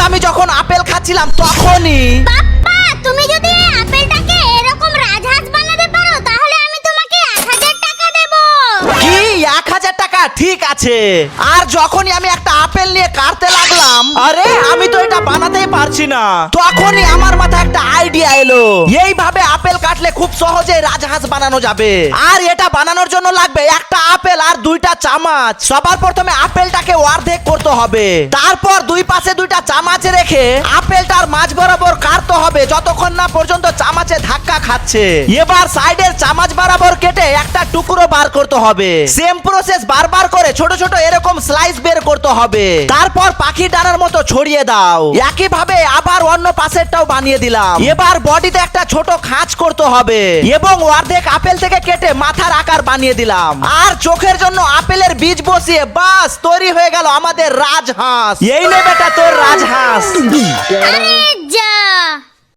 আমি যখন আপেল খাচ্ছিলাম তখনই। বাপ্পা, তুমি যদি এই আপেলটাকে এরকম রাজহাঁস বানাতে পারো তাহলে আমি তোমাকে 1000 টাকা দেব। কি 1000 টাকা? ঠিক আছে। আর যখনই আমি একটা আপেল নিয়ে কাটতে লাগলাম, আরে আমি তো এটা বানাতেই পারছি না, তখনই আমার মাথায় একটা আইডিয়া এলো। এইভাবে আপেল কাটলে খুব সহজে রাজহাঁস বানানো যাবে। আর এটা বানানোর জন্য লাগবে একটা আপেল আর 2টা চামচ। সবার প্রথমে আপেলটাকে অর্ধেক করতে হবে, তারপর দুই পাশে 2টা চামচ রেখে আপেলটার মাঝ বরাবর কাটতে হবে যতক্ষণ না পর্যন্ত চামচে ধাক্কা খাচ্ছে। এবার সাইডের চামচ বরাবর কেটে একটা টুকরো বার করতে হবে। সেম প্রসেস বারবার করে ছোট ছোট এরকম স্লাইস বের করতে হবে। তারপর পাখি ডানার মতো ছড়িয়ে দাও। একই ভাবে আবার অন্য পাশেরটাও বানিয়ে দিলাম। এবার বডিতে একটা ছোট খাঁজ করতে হবে এবং অর্ধেক আপেল থেকে কেটে মাথার আকার বানিয়ে দিলাম। আর চোখের জন্য আপেলের বীজ বসিয়ে বাস তৈরি হয়ে গেল আমাদের রাজহাঁস। এই নে বেটা তোর রাজহাঁস। আরে যা,